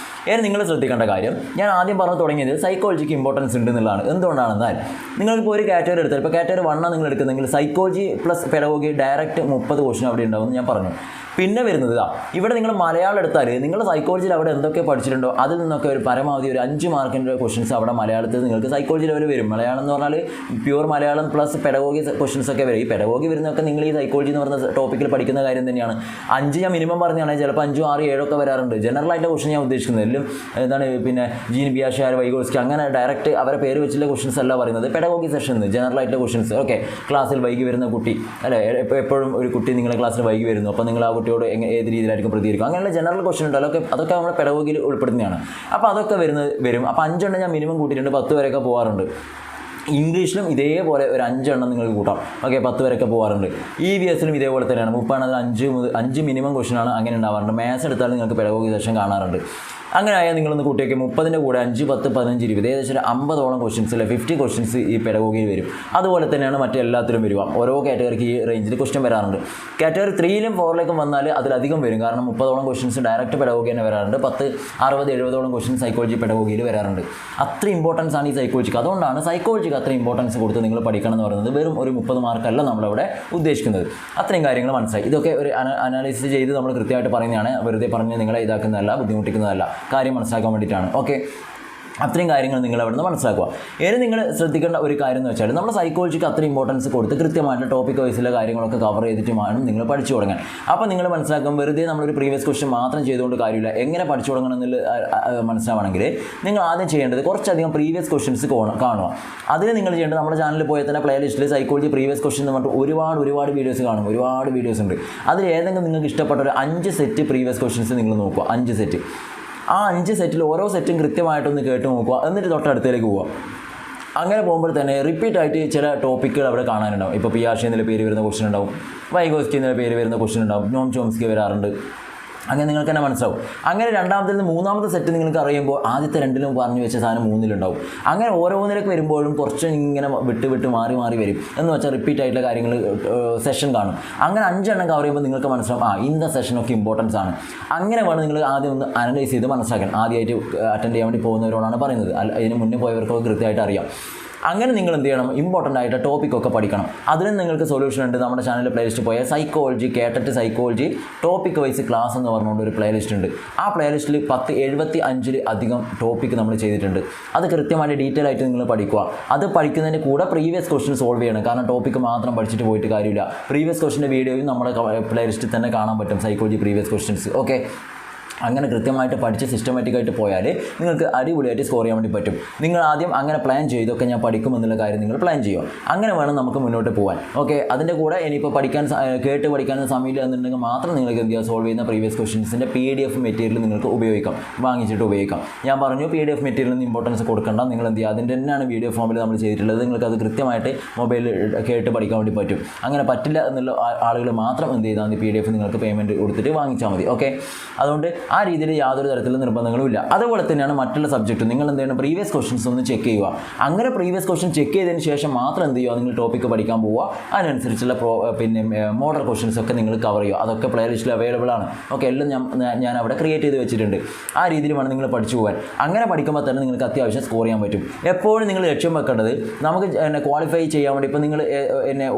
ഇനി നിങ്ങൾ ശ്രദ്ധിക്കേണ്ട കാര്യം, ഞാൻ ആദ്യം പറഞ്ഞു തുടങ്ങിയത് സൈക്കോളജിക്ക് ഇമ്പോർട്ടൻസ് ഉണ്ട് എന്നുള്ളതാണ്. എന്തുകൊണ്ടാണെന്നാൽ നിങ്ങളിപ്പോൾ ഒരു കാറ്റഗറി എടുത്താൽ, ഇപ്പോൾ കാറ്റഗറി 1 നിങ്ങൾ എടുക്കുന്നെങ്കിൽ psychology plus pedagogy direct 30 question അവിടെ ഉണ്ടാവുമെന്ന് ഞാൻ പറഞ്ഞു. പിന്നെ വരുന്നത് ഇവിടെ നിങ്ങൾ മലയാളം എടുത്താൽ നിങ്ങൾ സൈക്കോളജിയിൽ അവിടെ എന്തൊക്കെ പഠിച്ചിട്ടുണ്ടോ അതിൽ നിന്നൊക്കെ ഒരു പരമാവധി ഒരു 5 മാർക്കിൻ്റെ ക്വസ്റ്റൻസ് അവിടെ മലയാളത്തിൽ നിങ്ങൾക്ക് സൈക്കോളജി ലെവൽ വരും. മലയാളം എന്ന് പറഞ്ഞാൽ pure Malayalam plus pedagogy questions ഒക്കെ വരും. ഈ പെഡഗോഗി വരുന്നതൊക്കെ നിങ്ങൾ ഈ സൈക്കോളജി എന്ന് പറയുന്ന ടോപ്പിക്കിൽ പഠിക്കുന്ന കാര്യം തന്നെയാണ്. 5 ഞാൻ മിനിമം പറഞ്ഞാണ്, ചിലപ്പോൾ 5, 6, 7 ഒക്കെ വരാറുണ്ട്. ജനറൽ ആയിട്ട് ക്വസ്റ്റൻ ഞാൻ ഉദ്ദേശിക്കുന്നത് എല്ലാം എന്താണ്, പിന്നെ ജീൻ ബിയാഷാർ, വൈഗോസ്കി അങ്ങനെ ഡയറക്റ്റ് അവരെ പേര് വെച്ചുള്ള ക്വസ്റ്റൻസ് അല്ല പറയുന്നത്. പെഡഗോഗി സെഷൻ ജനറൽ ആയിട്ട് ക്വസ്റ്റൻസ്. ഓക്കെ, ക്ലാസ്സിൽ വൈകി വരുന്ന കുട്ടി അല്ലേ, എപ്പോഴും ഒരു കുട്ടി നിങ്ങളുടെ ക്ലാസ്സിൽ വൈകി വരുന്നു, അപ്പോൾ നിങ്ങൾ ആ കുട്ടിയോട് ഏത് രീതിയിലായിരിക്കും പ്രതികരിക്കും, അങ്ങനെയുള്ള ജനറൽ ക്വസ്റ്റൻ ഉണ്ട്. അതൊക്കെ നമ്മുടെ പെഡഗോഗിയിൽ ഉൾപ്പെടുന്നതാണ്. അപ്പോൾ അതൊക്കെ വരും. അപ്പോൾ 5 എണ്ണം ഞാൻ മിനിമം കൂട്ടിയിട്ടുണ്ട്, 10 വരെയൊക്കെ പോകാറുണ്ട്. ഇംഗ്ലീഷിലും ഇതേപോലെ ഒരു 5 എണ്ണം നിങ്ങൾക്ക് കൂട്ടാം. ഓക്കെ, 10 വരെയൊക്കെ പോകാറുണ്ട്. EVS-ലും ഇതേപോലെ തന്നെയാണ്. 30 5 മിനിമം ക്വസ്റ്റനാണ് അങ്ങനെ ഉണ്ടാവാറുണ്ട്. മാത്സ് എടുത്താൽ നിങ്ങൾക്ക് പെഡഗോഗി സെഷൻ കാണാറുണ്ട്. അങ്ങനെ ആയാൽ നിങ്ങളൊന്ന് കൂട്ടിയൊക്കെ 30ൻ്റെ കൂടെ 5, 10, 15, 20 ഏകദേശം 50ഓളം ക്വസ്റ്റൻസ് അല്ലെ 50 ക്വസ്റ്റൻസ് ഈ പെഡഗോഗിയിൽ വരും. അതുപോലെ തന്നെയാണ് മറ്റെല്ലാത്തിലും വരിക. ഓരോ കാറ്റഗറിക്ക് ഈ റേഞ്ചിൽ ക്വസ്റ്റൻ വരാറുണ്ട്. കാറ്റഗറി 3ലും 4ലേക്കും വന്നാൽ അതിലധികം വരും. കാരണം 30ഓളം ക്വസ്റ്റൻസ് ഡയറക്റ്റ് പെഡഗോഗി തന്നെ വരാറുണ്ട്. 10, 60, 70ഓളം ക്വസ്റ്റൻസ് സൈക്കോളജി പെഡഗോഗിയിൽ വരാറുണ്ട്. അത്ര ഇമ്പോർട്ടൻസ് ആണ് ഈ സൈക്കോളജിക്ക്. അതുകൊണ്ടാണ് സൈക്കോളജിക്ക് അത്ര ഇമ്പോർട്ടൻസ് കൊടുത്ത് നിങ്ങൾ പഠിക്കണം എന്ന് പറയുന്നത്. വെറും ഒരു 30 മാർക്കല്ല നമ്മളവിടെ ഉദ്ദേശിക്കുന്നത്. അത്രയും കാര്യങ്ങൾ മനസ്സിലായി. ഇതൊക്കെ ഒരു അനാലിസിസ് ചെയ്ത് നമ്മൾ കൃത്യമായിട്ട് പറയുന്നതാണ്. വെറുതെ പറഞ്ഞ് നിങ്ങളെ ഇതാക്കുന്നതല്ല, ബുദ്ധിമുട്ടിക്കുന്നതല്ല, കാര്യം മനസ്സിലാക്കാൻ വേണ്ടിയിട്ടാണ്. ഓക്കെ, അത്രയും കാര്യങ്ങൾ നിങ്ങൾ അവിടെ നിന്ന് മനസ്സിലാക്കുക. ഇനി നിങ്ങൾ ശ്രദ്ധിക്കേണ്ട ഒരു കാര്യം എന്ന് വെച്ചാൽ നമ്മൾ സൈക്കോളജിക്ക് അത്ര ഇമ്പോർട്ടൻസ് കൊടുത്ത് കൃത്യമായിട്ട് ടോപ്പിക് വൈസിലെ കാര്യങ്ങളൊക്കെ കവർ ചെയ്തിട്ട് വേണം നിങ്ങൾ പഠിച്ചു തുടങ്ങാൻ. അപ്പോൾ നിങ്ങൾ മനസ്സിലാക്കും, വെറുതെ നമ്മളൊരു പ്രീവിയസ് ക്വസ്റ്റ്യൻ മാത്രം ചെയ്തുകൊണ്ട് കാര്യമില്ല. എങ്ങനെ പഠിച്ചു തുടങ്ങണം എന്നുള്ള മനസ്സിലാവണമെങ്കിൽ നിങ്ങൾ ആദ്യം ചെയ്യേണ്ടത് കുറച്ചധികം പ്രീവിയസ് ക്വസ്റ്റ്യൻസ് കാണുക. അതിന് നിങ്ങൾ ചെയ്യേണ്ടത് നമ്മുടെ ചാനലിൽ പോയാൽ തന്നെ പ്ലേലിസ്റ്റിൽ സൈക്കോളജി പ്രീവിയസ് ക്വസ്റ്റ്യൻ എന്ന് പറഞ്ഞിട്ട് ഒരുപാട് വീഡിയോസ് കാണും. ഒരുപാട് വീഡിയോസ് ഉണ്ട്. അതിൽ ഏതെങ്കിലും നിങ്ങൾക്ക് ഇഷ്ടപ്പെട്ട ഒരു 5 സെറ്റ് പ്രീവിയസ് ക്വസ്റ്റ്യൻസ് നിങ്ങൾ നോക്കുക. 5 സെറ്റ്. ആ 5 സെറ്റിൽ ഓരോ സെറ്റും കൃത്യമായിട്ടൊന്ന് കേട്ട് നോക്കുക. എന്നിട്ട് തൊട്ടടുത്തേക്ക് പോവുക. അങ്ങനെ പോകുമ്പോൾ തന്നെ റിപ്പീറ്റ് ആയിട്ട് ചില ടോപ്പിക്കുകൾ അവിടെ കാണാനുണ്ടാവും. ഇപ്പോൾ പിയാഷെ എന്നുള്ള പേര് വരുന്ന ക്വസ്റ്റൻ ഉണ്ടാവും, വൈഗോസ്കി എന്നുള്ള പേര് വരുന്ന ക്വസ്റ്റൻ ഉണ്ടാവും, നോം ചോംസ്കി വരാറുണ്ട്. അങ്ങനെ നിങ്ങൾക്ക് തന്നെ മനസ്സിലാവും. അങ്ങനെ രണ്ടാമത്തിൽ നിന്ന് മൂന്നാമത്തെ സെറ്റ് നിങ്ങൾക്ക് അറിയുമ്പോൾ ആദ്യത്തെ 2ലും പറഞ്ഞു വെച്ച സാധനം 3-ലുണ്ടാവും. അങ്ങനെ ഓരോന്നിലേക്ക് വരുമ്പോഴും കുറച്ച് ഇങ്ങനെ വിട്ട് മാറി വരും. എന്ന് വെച്ചാൽ റിപ്പീറ്റ് ആയിട്ടുള്ള കാര്യങ്ങൾ സെഷൻ കാണും. അങ്ങനെ 5 എണ്ണം കവർ ചെയ്യുമ്പോൾ നിങ്ങൾക്ക് മനസ്സിലാവും, ഇന്ന സെഷനൊക്കെ ഇമ്പോർട്ടൻസ് ആണ്. അങ്ങനെ വേണം നിങ്ങൾ ആദ്യം ഒന്ന് അനലൈസ് ചെയ്ത് മനസ്സിലാക്കാൻ. ആദ്യമായിട്ട് അറ്റൻഡ് ചെയ്യാൻ വേണ്ടി പോകുന്നവരോടാണ് പറയുന്നത്. ഇതിന് മുന്നേ പോയവർക്കൊക്കെ കൃത്യമായിട്ട് അറിയാം. അങ്ങനെ നിങ്ങൾ എന്ത് ചെയ്യണം, ഇമ്പോർട്ടൻ്റ് ആയിട്ട് ടോപ്പിക്കൊക്കെ പഠിക്കണം. അതിനും നിങ്ങൾക്ക് സൊല്യൂഷൻ ഉണ്ട്. നമ്മുടെ ചാനലിൽ പ്ലേലിസ്റ്റ് പോയാൽ psychology, KTET psychology topic wise class എന്ന് പറഞ്ഞുകൊണ്ട് ഒരു പ്ലേലിസ്റ്റ് ഉണ്ട്. ആ പ്ലേലിസ്റ്റിൽ 75 അധികം ടോപ്പിക്ക് നമ്മൾ ചെയ്തിട്ടുണ്ട്. അത് കൃത്യമായിട്ട് ഡീറ്റെയിൽ ആയിട്ട് നിങ്ങൾ പഠിക്കുക. അത് പഠിക്കുന്നതിന് കൂടെ പ്രീവിയസ് ക്വസ്റ്റ്യൻ സോൾവ് ചെയ്യണം. കാരണം ടോപ്പിക്ക് മാത്രം പഠിച്ചിട്ട് പോയിട്ട് കാര്യമില്ല. പ്രീവിയസ് ക്വസ്റ്റ്യൻ്റെ വീഡിയോയും നമ്മുടെ പ്ലേലിസ്റ്റിൽ തന്നെ കാണാൻ പറ്റും, സൈക്കോളജി പ്രീവിയസ് ക്വസ്റ്റ്യൻസ്. ഓക്കെ, അങ്ങനെ കൃത്യമായിട്ട് പഠിച്ച് സിസ്റ്റമാറ്റിക്കായിട്ട് പോയാൽ നിങ്ങൾക്ക് അടിപൊളിയായിട്ട് സ്കോർ ചെയ്യാൻ വേണ്ടി പറ്റും. നിങ്ങൾ ആദ്യം അങ്ങനെ പ്ലാൻ ചെയ്തൊക്കെ ഞാൻ പഠിക്കുമെന്നുള്ള കാര്യം നിങ്ങൾ പ്ലാൻ ചെയ്യുക. അങ്ങനെ വേണം നമുക്ക് മുന്നോട്ട് പോകാൻ. ഓക്കെ, അതിൻ്റെ കൂടെ ഇനിയിപ്പോൾ കേട്ട് പഠിക്കാൻ സമയമില്ല എന്നുണ്ടെങ്കിൽ മാത്രം നിങ്ങൾക്ക് എന്ത് ചെയ്യുക, സോൾവ് ചെയ്യുന്ന പ്രീവിയസ് ക്വസ്റ്റ്യൻസിൻ്റെ PDF മെറ്റീരിയൽ നിങ്ങൾക്ക് ഉപയോഗിക്കാം, വാങ്ങിച്ചിട്ട് ഉപയോഗിക്കാം. ഞാൻ പറഞ്ഞു PDF മെറ്റീരിയലിന് ഇമ്പോർട്ടൻസ് കൊടുക്കണ്ട, നിങ്ങൾ എന്ത് ചെയ്യുക, അതിൻ്റെ തന്നെയാണ് വീഡിയോ ഫോമിൽ നമ്മൾ ചെയ്തിട്ടുള്ളത്. നിങ്ങൾക്ക് അത് കൃത്യമായിട്ട് മൊബൈലിൽ കേട്ട് പഠിക്കാൻ വേണ്ടി പറ്റും. അങ്ങനെ പറ്റില്ല എന്നുള്ള ആളുകൾ മാത്രം എന്ത് ചെയ്താൽ മതി, PDF നിങ്ങൾക്ക് പേയ്മെൻറ്റ് കൊടുത്തിട്ട് വാങ്ങിച്ചാൽ മതി. ഓക്കെ, അതുകൊണ്ട് ആ രീതിയിൽ യാതൊരു തരത്തിലുള്ള നിർബന്ധങ്ങളും ഇല്ല. അതുപോലെ തന്നെയാണ് മറ്റുള്ള സബ്ജക്റ്റ്. നിങ്ങൾ എന്ത് ചെയ്യണം, പ്രീവിയസ് ക്വസ്റ്റ്യൻസ് ഒന്ന് ചെക്ക് ചെയ്യുക. അങ്ങനെ പ്രീവിയസ് ക്വസ്റ്റ്യൻ ചെക്ക് ചെയ്തതിന് ശേഷം മാത്രം എന്ത് ചെയ്യുക, നിങ്ങൾ ടോപ്പിക്ക് പഠിക്കാൻ പോവുക. അതിനനുസരിച്ചുള്ള മോഡൽ ക്വസ്റ്റ്യൻസ് ഒക്കെ നിങ്ങൾ കവർ ചെയ്യുക. അതൊക്കെ പ്ലേ ലിസ്റ്റിൽ അവൈലബിൾ ആണ്. ഓക്കെ, എല്ലാം ഞാൻ അവിടെ ക്രിയേറ്റ് ചെയ്ത് വെച്ചിട്ടുണ്ട്. ആ രീതിയിൽ വേണം നിങ്ങൾ പഠിച്ചു പോകാൻ. അങ്ങനെ പഠിക്കുമ്പോൾ തന്നെ നിങ്ങൾക്ക് അത്യാവശ്യം സ്കോർ ചെയ്യാൻ പറ്റും. എപ്പോഴും നിങ്ങൾ ലക്ഷ്യം വെക്കേണ്ടത് നമുക്ക് ക്വാളിഫൈ ചെയ്യാൻ വേണ്ടി, ഇപ്പോൾ നിങ്ങൾ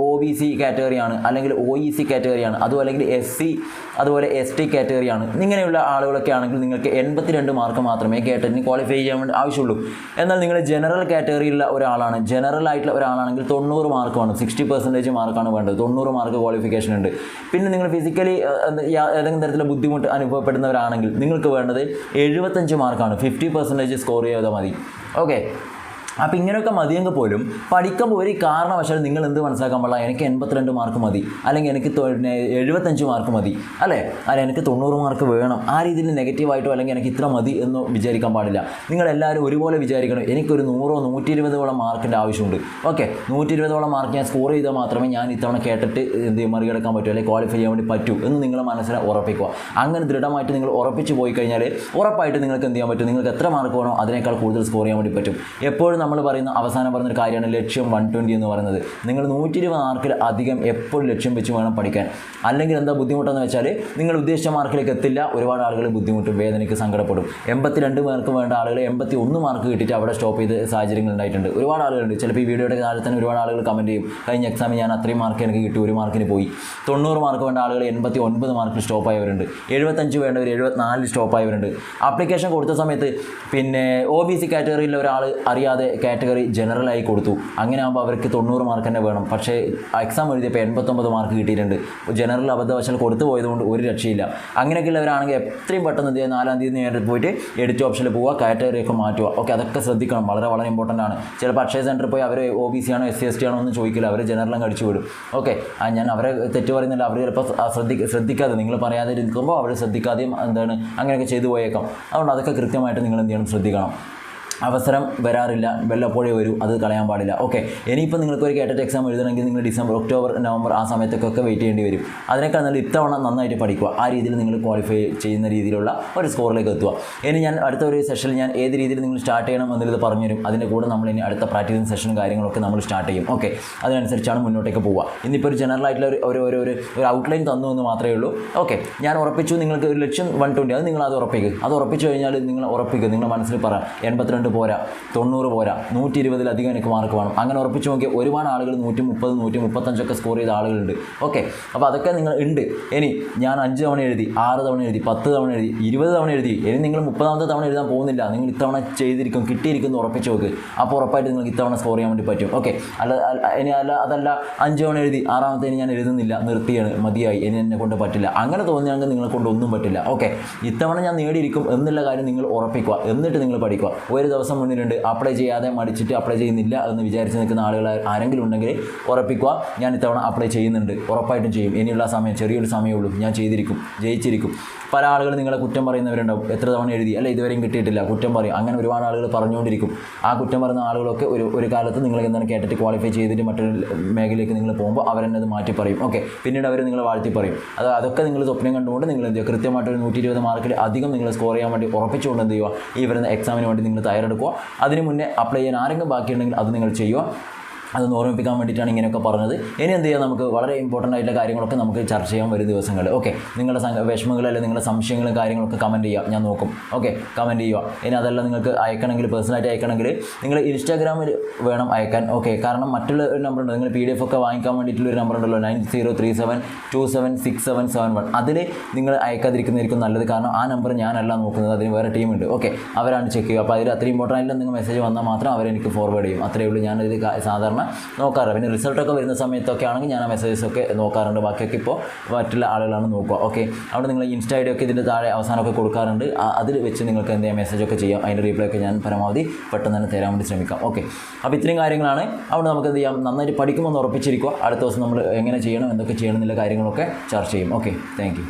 OBC കാറ്റഗറിയാണ്, അല്ലെങ്കിൽ OEC കാറ്റഗറിയാണ്, അതും അല്ലെങ്കിൽ SC അതുപോലെ ST കാറ്റഗറിയാണ്, ഇങ്ങനെയുള്ള ആളുകളൊക്കെ ആണെങ്കിൽ നിങ്ങൾക്ക് 82 മാർക്ക് മാത്രമേ കേട്ടറ്റിന് ക്വാളിഫൈ ചെയ്യാൻ വേണ്ടി ആവശ്യമുള്ളൂ. എന്നാൽ നിങ്ങൾ ജനറൽ കാറ്റഗറിയിലുള്ള ഒരാളാണ്, ജനറൽ ആയിട്ടുള്ള ഒരാളാണെങ്കിൽ 90 മാർക്കാണ്, 60% മാർക്കാണ് വേണ്ടത്. 90 മാർക്ക് ക്വാളിഫിക്കേഷൻ ഉണ്ട്. പിന്നെ നിങ്ങൾ ഫിസിക്കലി ഏതെങ്കിലും തരത്തിലുള്ള ബുദ്ധിമുട്ട് അനുഭവപ്പെടുന്നവരാണെങ്കിൽ നിങ്ങൾക്ക് വേണ്ടത് 75 മാർക്കാണ്, 50% സ്കോർ ചെയ്താൽ മതി. ഓക്കെ, അപ്പോൾ ഇങ്ങനെയൊക്കെ മതിയെങ്കിൽ പോലും പഠിക്കുമ്പോൾ ഒരു കാരണവശാൽ നിങ്ങൾ എന്ത് മനസ്സിലാക്കാൻ പാടില്ല, എനിക്ക് 82 മാർക്ക് മതി, അല്ലെങ്കിൽ എനിക്ക് 75 മാർക്ക് മതി, അല്ലേ, എനിക്ക് 90 മാർക്ക് വേണം. ആ രീതിയിൽ നെഗറ്റീവായിട്ടോ അല്ലെങ്കിൽ എനിക്ക് ഇത്ര മതി എന്ന് വിചാരിക്കാൻ പാടില്ല. നിങ്ങളെല്ലാവരും ഒരുപോലെ വിചാരിക്കണം, എനിക്കൊരു 100 120 മാർക്കിൻ്റെ ആവശ്യമുണ്ട്. ഓക്കെ, 120 മാർക്ക് ഞാൻ സ്കോർ ചെയ്താൽ മാത്രമേ ഞാൻ ഇത്തവണ കേട്ടിട്ട് എന്ത് മറികടക്കാൻ പറ്റൂ, അല്ലെങ്കിൽ ക്വാളിഫൈ ചെയ്യാൻ വേണ്ടി പറ്റൂ എന്ന് നിങ്ങൾ മനസ്സിൽ ഉറപ്പിക്കുക. അങ്ങനെ ദൃഢമായിട്ട് നിങ്ങൾ ഉറപ്പിച്ച് പോയി കഴിഞ്ഞാൽ ഉറപ്പായിട്ട് നിങ്ങൾക്ക് എന്ത് ചെയ്യാൻ പറ്റും, നിങ്ങൾക്ക് എത്ര മാർക്ക് വേണോ അതിനേക്കാൾ കൂടുതൽ സ്കോർ ചെയ്യാൻ വേണ്ടി പറ്റും. എപ്പോഴും നമ്മൾ പറയുന്ന അവസാനം പറഞ്ഞൊരു കാര്യമാണ് ലക്ഷ്യം 120 എന്ന് പറയുന്നത്. നിങ്ങൾ 120 മാർക്കിൽ അധികം എപ്പോഴും ലക്ഷ്യം വെച്ച് വേണം പഠിക്കാൻ. അല്ലെങ്കിൽ എന്താ ബുദ്ധിമുട്ടെന്ന് വെച്ചാൽ നിങ്ങൾ ഉദ്ദേശിച്ച മാർക്കിലേക്ക് എത്തില്ല. ഒരുപാട് ആളുകൾ ബുദ്ധിമുട്ടും, വേദനയ്ക്ക് സങ്കടപ്പെടും. 82 മാർക്ക് വേണ്ട ആളുകൾ 81 മാർക്ക് കിട്ടിയിട്ട് അവിടെ സ്റ്റോപ്പ് ചെയ്ത സാഹചര്യങ്ങൾ ഉണ്ടായിട്ടുണ്ട്. ഒരുപാട് ആളുകളുണ്ട്. ചിലപ്പോൾ ഈ വീഡിയോയുടെ കാലത്ത് തന്നെ ഒരുപാട് ആളുകൾ കമൻറ്റ് ചെയ്യും, കഴിഞ്ഞ എക്സാമിൽ ഞാൻ അത്രയും മാർക്ക് എനിക്ക് കിട്ടി, 1 മാർക്കിന് പോയി. 90 മാർക്ക് വേണ്ട ആളുകൾ 89 മാർക്കിൽ സ്റ്റോപ്പായവരുണ്ട്. 75 വേണ്ടവർ 74 സ്റ്റോപ്പായവരുണ്ട്. ആപ്ലിക്കേഷൻ കൊടുത്ത സമയത്ത് പിന്നെ OBC കാറ്റഗറിയിൽ ഒരാൾ അറിയാതെ കാറ്റഗറി ജനറലായി കൊടുത്തു. അങ്ങനെ ആകുമ്പോൾ അവർക്ക് 90 മാർക്ക് തന്നെ വേണം. പക്ഷേ എക്സാം എഴുതിയപ്പോൾ 89 മാർക്ക് കിട്ടിയിട്ടുണ്ട്. ജനറൽ അബദ്ധവശാൽ കൊടുത്തു പോയതുകൊണ്ട് ഒരു രക്ഷയില്ല. അങ്ങനെയൊക്കെയുള്ളവരാണെങ്കിൽ എത്രയും പെട്ടെന്ന് 4-ാം തീയതി നേരിട്ട് പോയിട്ട് എഡിറ്റ് ഓപ്ഷനിൽ പോവുക, കാറ്റഗറിയൊക്കെ മാറ്റുക. ഓക്കെ, അതൊക്കെ ശ്രദ്ധിക്കണം, വളരെ വളരെ ഇമ്പോർട്ടൻ്റ് ആണ്. ചിലപ്പോൾ അക്ഷയ സെൻറ്ററിൽ പോയി അവർ OBC ആണോ SC ST ആണോ എന്ന് ചോദിക്കില്ല, അവർ ജനറലും അടിച്ചു വിടും. ഓക്കെ, ഞാൻ അവരെ തെറ്റ് പറയുന്നില്ല, അവർ ചിലപ്പോൾ ശ്രദ്ധിക്കാതെ, നിങ്ങൾ പറയാതെ ഇരിക്കുമ്പോൾ അവർ ശ്രദ്ധിക്കാതെയും അങ്ങനെയൊക്കെ ചെയ്തു പോയേക്കാം. അതുകൊണ്ട് അതൊക്കെ കൃത്യമായിട്ട് നിങ്ങൾ എന്ത് ചെയ്യണം, ശ്രദ്ധിക്കണം. അവസരം വരാറില്ല, വല്ലപ്പോഴേ വരൂ, അത് കളയാൻ പാടില്ല. ഓക്കെ, ഇനിയിപ്പോൾ നിങ്ങൾക്ക് ഒരു കേട്ടറ്റ് എക്സാം എഴുതണമെങ്കിൽ നിങ്ങൾ ഡിസംബർ, ഒക്ടോബർ, നവംബർ ആ സമയത്തൊക്കെ വെയിറ്റ് ചെയ്യേണ്ടി വരും. അതിനേക്കാൾ നല്ല ഇത്തവണ നന്നായിട്ട് പഠിക്കുക. ആ രീതിയിൽ നിങ്ങൾ ക്വാളിഫൈ ചെയ്യുന്ന രീതിയിലുള്ള ഒരു സ്കോറിലേക്ക് എത്തുക. ഇനി ഞാൻ അടുത്ത ഒരു സെഷനിൽ ഞാൻ ഏത് രീതിയിൽ നിങ്ങൾ സ്റ്റാർട്ട് ചെയ്യണം എന്നുള്ളത് പറഞ്ഞുതരും. അതിൻ്റെ കൂടെ നമ്മൾ ഇനി അടുത്ത പ്രാക്ടീസിങ് സെഷനും കാര്യങ്ങളൊക്കെ നമ്മൾ സ്റ്റാർട്ട് ചെയ്യും. ഓക്കെ, അതിനനുസരിച്ചാണ് മുന്നോട്ടേക്ക് പോവുക. ഇന്നിപ്പോൾ ഒരു ജനറൽ ആയിട്ടുള്ള ഒരു ഔട്ട്ലൈൻ തന്നു എന്ന് മാത്രമേ ഉള്ളൂ. ഓക്കെ, ഞാൻ ഉറപ്പിച്ചു നിങ്ങൾക്ക് ഒരു ലക്ഷ്യം 120, അത് നിങ്ങൾ അത് ഉറപ്പിക്കുക. അത് ഉറപ്പിച്ചു കഴിഞ്ഞാൽ നിങ്ങൾ ഉറപ്പിക്കുക, നിങ്ങളുടെ മനസ്സിൽ പറ 82 പോരാ, 90 പോരാ, 120-ലധികം എനിക്ക് മാർക്ക് വേണം. അങ്ങനെ ഉറപ്പിച്ച് നോക്കിയാൽ ഒരുപാട് ആളുകൾ 130, 135 സ്കോർ ചെയ്ത ആളുകളുണ്ട്. ഓക്കെ, അപ്പോൾ അതൊക്കെ നിങ്ങൾ ഉണ്ട്. ഇനി ഞാൻ 5 തവണ എഴുതി, 6 തവണ എഴുതി, 10 തവണ എഴുതി, 20 തവണ എഴുതി, ഇനി നിങ്ങൾ 30ാമത്തെ തവണ എഴുതാൻ പോകുന്നില്ല. നിങ്ങൾ ഇത്തവണ ചെയ്തിരിക്കും, കിട്ടിയിരിക്കുന്നു ഉറപ്പിച്ച് നോക്ക്. അപ്പോൾ ഉറപ്പായിട്ട് നിങ്ങൾക്ക് ഇത്തവണ സ്കോർ ചെയ്യാൻ വേണ്ടി പറ്റും. ഓക്കെ, അതല്ല 5 തവണ എഴുതി, 6ാമത്തെ ഇനി ഞാൻ എഴുതുന്നില്ല, നിർത്തിയാണ്, മതിയായി, ഇനി എന്നെ കൊണ്ട് പറ്റില്ല, അങ്ങനെ തോന്നിയാണെങ്കിൽ നിങ്ങളെ കൊണ്ട് ഒന്നും പറ്റില്ല. ഓക്കെ, ഇത്തവണ ഞാൻ നേടിയിരിക്കും എന്നുള്ള കാര്യം നിങ്ങൾ ഉറപ്പിക്കുക. എന്നിട്ട് നിങ്ങൾ പഠിക്കുക. ഒരു ദിവസം മുന്നിലുണ്ട്, അപ്ലൈ ചെയ്യാതെ മടിച്ചിട്ട് അപ്ലൈ ചെയ്യുന്നില്ല എന്ന് വിചാരിച്ച് നിൽക്കുന്ന ആളുകൾ ആരെങ്കിലും ഉണ്ടെങ്കിൽ ഉറപ്പിക്കുക, ഞാൻ ഇത്തവണ അപ്ലൈ ചെയ്യുന്നുണ്ട്, ഉറപ്പായിട്ടും ചെയ്യും. ഇനിയുള്ള സമയം ചെറിയൊരു സമയമുള്ളൂ, ഞാൻ ചെയ്തിരിക്കും, ജയിച്ചിരിക്കും. പല ആളുകൾ നിങ്ങളെ കുറ്റം പറയുന്നവരുണ്ടാവും, എത്ര തവണ എഴുതി, അല്ല ഇതുവരെയും കിട്ടിയിട്ടില്ല, കുറ്റം പറയും. അങ്ങനെ ഒരുപാട് ആളുകൾ പറഞ്ഞുകൊണ്ടിരിക്കും. ആ കുറ്റം പറയുന്ന ആളുകളൊക്കെ ഒരു കാലത്ത് നിങ്ങൾ എന്താണ് കേട്ടിട്ട് ക്വാളിഫൈ ചെയ്തിട്ട് മറ്റൊരു മേഖലയിലേക്ക് നിങ്ങൾ പോകുമ്പോൾ അവരെന്നത് മാറ്റി പറയും. ഓക്കെ, പിന്നീട് അവർ നിങ്ങളെ വാഴ്ത്തി പറയും. അതൊക്കെ നിങ്ങൾ സ്വപ്നം കണ്ടുകൊണ്ട് നിങ്ങൾ എന്ത് ചെയ്യുക, കൃത്യമായിട്ടൊരു 120 മാർക്കിൽ അധികം നിങ്ങൾ സ്കോർ ചെയ്യാൻ വേണ്ടി ഉറപ്പിച്ചുകൊണ്ട് എന്ത് ചെയ്യുക, ഈ വരുന്ന എക്സാമിന് വേണ്ടി നിങ്ങൾ തയ്യാറെടുക്കുക. അതിന് മുന്നേ അപ്ലൈ ചെയ്യാൻ ആരെങ്കിലും ബാക്കിയുണ്ടെങ്കിൽ അത് നിങ്ങൾ ചെയ്യുക. അതൊന്ന് ഓർമ്മിപ്പിക്കാൻ വേണ്ടിയിട്ടാണ് ഇങ്ങനെയൊക്കെ പറഞ്ഞത്. ഇനി എന്ത് ചെയ്യാം, നമുക്ക് വളരെ ഇമ്പോർട്ടൻ്റ് ആയിട്ടുള്ള കാര്യങ്ങളൊക്കെ നമുക്ക് ചർച്ച ചെയ്യാൻ വരും ദിവസങ്ങൾ. ഓക്കെ, നിങ്ങളുടെ വിഷമങ്ങൾ അല്ലെങ്കിൽ നിങ്ങളുടെ സംശയങ്ങളും കാര്യങ്ങളൊക്കെ കമൻറ്റ് ചെയ്യുക, ഞാൻ നോക്കും. ഓക്കെ, കമൻറ്റ് ചെയ്യുക. ഇനി അതെല്ലാം നിങ്ങൾക്ക് അയക്കണമെങ്കിൽ, പേഴ്സണലായിട്ട് അയക്കണമെങ്കിൽ നിങ്ങൾ ഇൻസ്റ്റാഗ്രാമിൽ വേണം അയക്കാൻ. ഓക്കെ, കാരണം മറ്റുള്ള ഒരു നമ്പർ ഉണ്ട്, നിങ്ങൾ PDF ഒക്കെ വാങ്ങിക്കാൻ വേണ്ടിയിട്ടുള്ളൊരു നമ്പർ ഉണ്ടല്ലോ, 9037276771. അതിൽ നിങ്ങൾ അയക്കാതിരിക്കുന്നതായിരിക്കും നല്ലത്. കാരണം ആ നമ്പർ ഞാനല്ല നോക്കുന്നത്, അതിന് വേറെ ടീമുണ്ട്. ഓക്കെ, അവരാണ് ചെക്ക് ചെയ്യുക. അപ്പോൾ അതിൽ അത്രയും ഇമ്പോർട്ടൻ്റ് ആയിട്ടുള്ള നിങ്ങൾ മെസ്സേജ് വന്നാൽ മാത്രം അവരെനിക്ക് ഫോർവേഡ് ചെയ്യും. അത്രയേ ഉള്ളൂ. ഞാനത് സാധാരണ പുറമെ നോക്കാറുണ്ട്. പിന്നെ റിസൾട്ടൊക്കെ വരുന്ന സമയത്തൊക്കെ ആണെങ്കിൽ ഞാൻ ആ മെസ്സേജസൊക്കെ നോക്കാറുണ്ട്. ബാക്കിയൊക്കെ ഇപ്പോൾ മറ്റുള്ള ആളുകളാണ് നോക്കുക. ഓക്കെ, അവിടെ നിങ്ങൾ ഇൻസ്റ്റ ഐ ഡി ഒക്കെ ഇതിൻ്റെ താഴെ അവസാനമൊക്കെ കൊടുക്കാറുണ്ട്. അതിൽ വെച്ച് നിങ്ങൾക്ക് എന്ത് ചെയ്യാം, മെസ്സേജൊക്കെ ചെയ്യാം. അതിൻ്റെ റീപ്ലൈ ഒക്കെ ഞാൻ പരമാവധി പെട്ടെന്ന് തന്നെ തരാൻ വേണ്ടി ശ്രമിക്കാം. ഓക്കെ, അപ്പോൾ ഇത്രയും കാര്യങ്ങളാണ്. അവിടെ നമുക്ക് എന്ത് ചെയ്യാം, നന്നായിട്ട് പഠിക്കുമെന്ന് ഉറപ്പിച്ചിരിക്കുക. അടുത്ത ദിവസം നമ്മൾ എങ്ങനെ ചെയ്യണം, എന്തൊക്കെ ചെയ്യണം എന്നുള്ള കാര്യങ്ങളൊക്കെ ചർച്ച ചെയ്യും. Okay, thank you.